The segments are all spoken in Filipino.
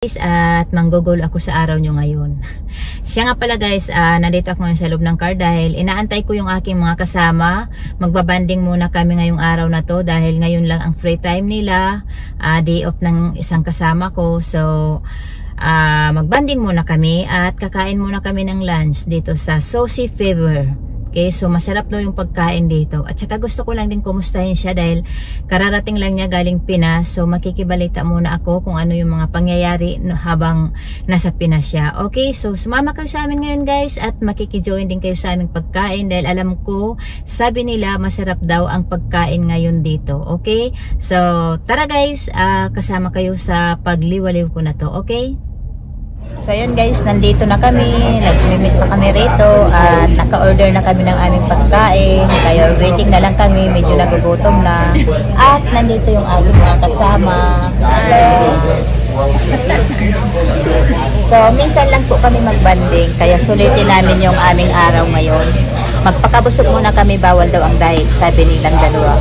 At manggugol ako sa araw nyo ngayon. Siya nga pala guys, nandito ako ngayon sa loob ng car dahil inaantay ko yung aking mga kasama. Magbabanding muna kami ngayong araw na to dahil ngayon lang ang free time nila, day off ng isang kasama ko. So magbanding muna kami at kakain muna kami ng lunch dito sa Saucy Fever. Okay, so masarap daw yung pagkain dito. At saka gusto ko lang din kumustahin siya dahil kararating lang niya galing Pinas. So makikibalita muna ako kung ano yung mga pangyayari habang nasa Pinas siya. Okay, so sumama kayo sa amin ngayon guys at makikijoin din kayo sa aming pagkain dahil alam ko, sabi nila masarap daw ang pagkain ngayon dito. Okay, so tara guys, kasama kayo sa pagliwaliw ko na to. Okay? So yun guys, nandito na kami, nag-meet pa kami rito at naka-order na kami ng aming pagkain, kaya waiting na lang kami, medyo nagugutom na at nandito yung ating mga kasama. So minsan lang po kami magbanding, kaya sulitin namin yung aming araw ngayon. Magpakabusog muna kami, bawal daw ang diet, sabi nilang dalawa.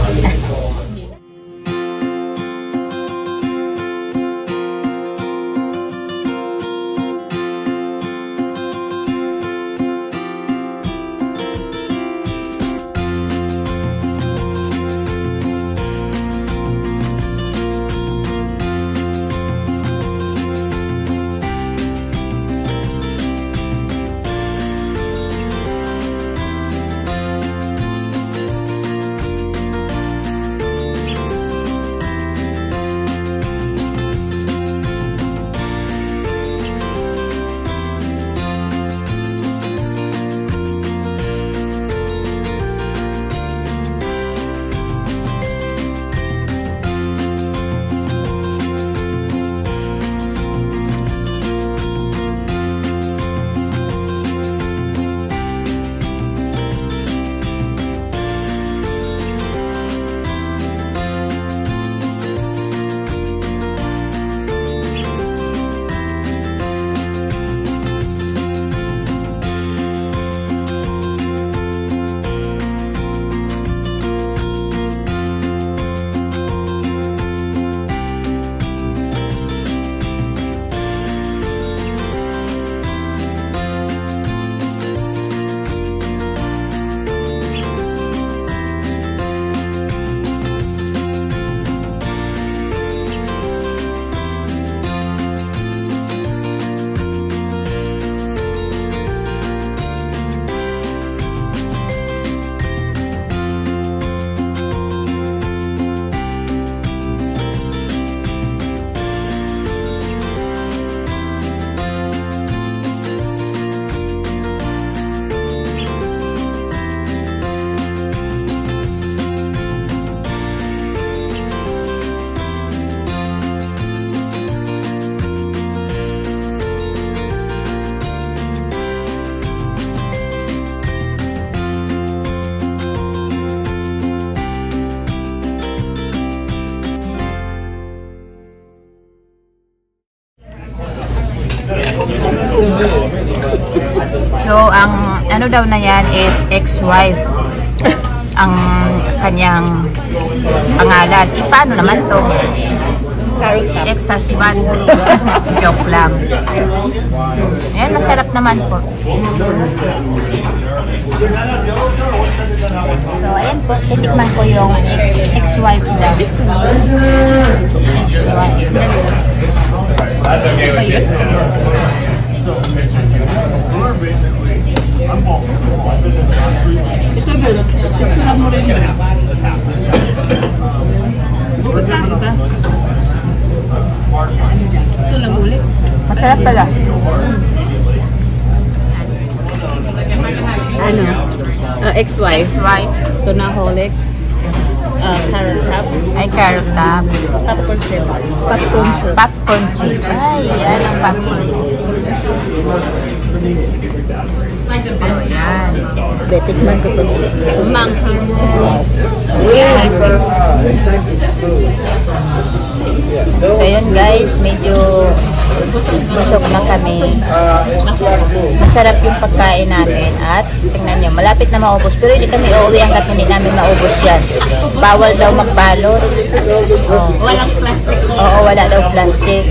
So, ang ano daw na yan is ex-wife. Ang kanyang pangalan. Paano naman to? Ex-husband. Joke lang. Ayan, masarap naman po. So, ayan po. Titikman ko yung ex-wife daw. Ex-wife. Masarap pala. Ano? Ex-wife. Ex-wife. Tunaholic. Carrot top. Ay, carrot top. Popcorn chip. Popcorn chip. Popcorn chip. Ay, yan ang popcorn chip. Oh, yan. Betikman ko to. Monkey. So yun guys, medyo busog na kami. Masarap yung pagkain namin at tingnan nyo, malapit na maubos pero hindi kami uuwi hanggat hindi namin maubos yan. Bawal daw magbalot. Walang plastic. Oo, wala daw plastic.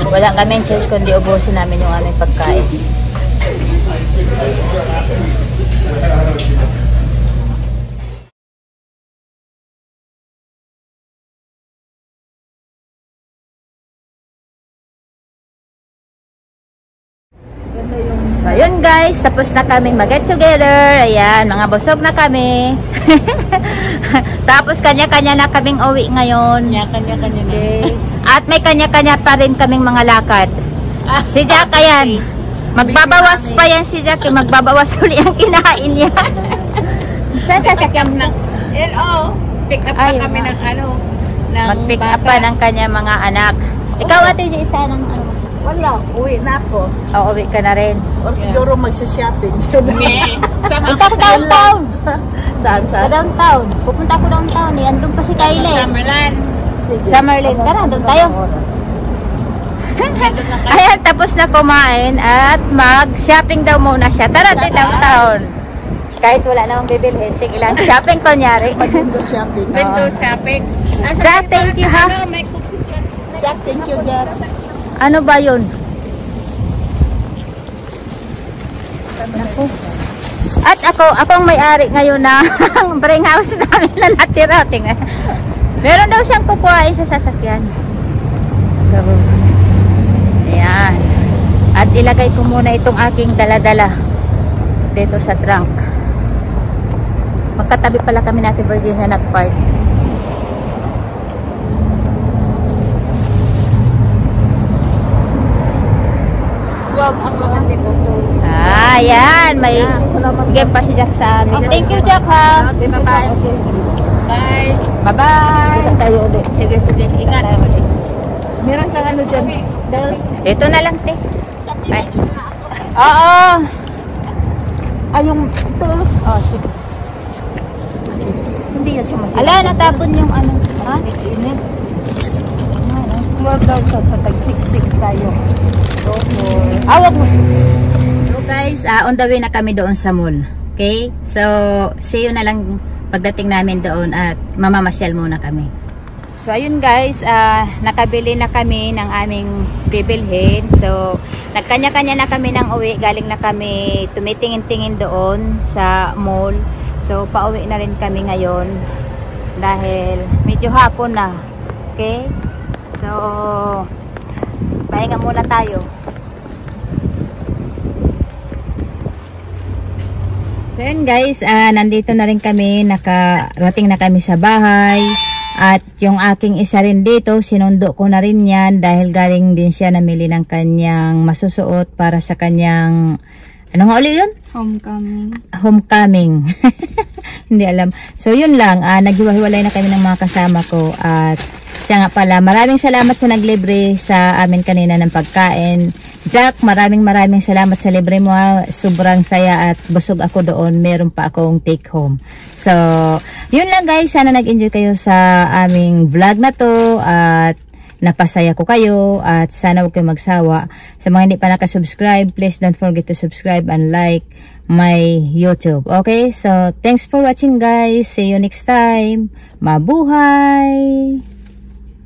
Wala kaming choice kundi ubusin namin yung aming pagkain. So, ayun guys, tapos na kaming mag-get together. Ayan, mga busog na kami. Tapos kanya-kanya na kaming uwi ngayon. Kanya-kanya na. Okay. At may kanya-kanya pa rin kaming mga lakad. Si Jack, ayan. Magbabawas pa yan si Jack. Magbabawas uli ang kinain niya. Saan sasakyan ng pick up pa kami ng mag-pick up pa ng kanya mga anak. Ikaw ate, isa ng ano? Wala, uwi na ako. Oo, uwi ka na rin. Or siguro magsha-shopping. Ikaw downtown. Saan? Sa downtown. Pupunta ako downtown eh. Andun pa si Kylie. Summerland. Sige. Summerland. Tara, andun tayo. Ayan, tapos na kumain at mag-shopping daw muna siya. Tara, tayo downtown. Kahit wala namang bibilhin, sige lang. Shopping kunyari. Window shopping. Window shopping. Jack, thank you ha. Jack, thank you, Jack. Ano ba yun? Naku. At ako ang may-ari ngayon na bring house namin na natira. Meron daw siyang kukuhain sa sasakyan. So, ayan. At ilagay ko muna itong aking dala-dala dito sa trunk. Magkatabi pala kami natin Virginia nag-park. Ayan, may gift pa si Jack sa amin. Thank you, Jack ha. Bye-bye. Bye. Bye-bye. Tayo ulit. Sige, ingat. Meron kang ano dyan? Ito na lang, te. Bye. Oo. Yung ito. Oh, sige. Hindi yan siya masaya. Ala, natapon yung ano. Ha? Init. Huwag daw sa tag-sik-sik tayo. Awag mo. So guys, on the way na kami doon sa mall. Okay? So, see you na lang pagdating namin doon at mamamasyal muna kami. So, ayun guys, nakabili na kami ng aming bibilhin. So, nagkanya-kanya na kami ng uwi. Galing na kami tumitingin-tingin doon sa mall. So, pauwi na rin kami ngayon dahil medyo hapon na. Okay? So, pahinga muna tayo. So yun guys, nandito na rin kami, nakarating na kami sa bahay. At yung aking isa rin dito, sinundo ko na rin yan dahil galing din siya namili ng kanyang masusuot para sa kanyang, ano nga ulit yun? Homecoming. Hindi alam. So yun lang, naghiwa-hiwalay na kami ng mga kasama ko at siya nga pala, maraming salamat sa naglibre sa amin kanina ng pagkain. Jack, maraming salamat sa libre mo. Sobrang saya at busog ako doon. Meron pa akong take home. So, yun lang guys. Sana nag-enjoy kayo sa aming vlog na to at napasaya ko kayo at sana huwag kayo magsawa. Sa mga hindi pa nakasubscribe, please don't forget to subscribe and like my YouTube. Okay? So, thanks for watching guys. See you next time. Mabuhay!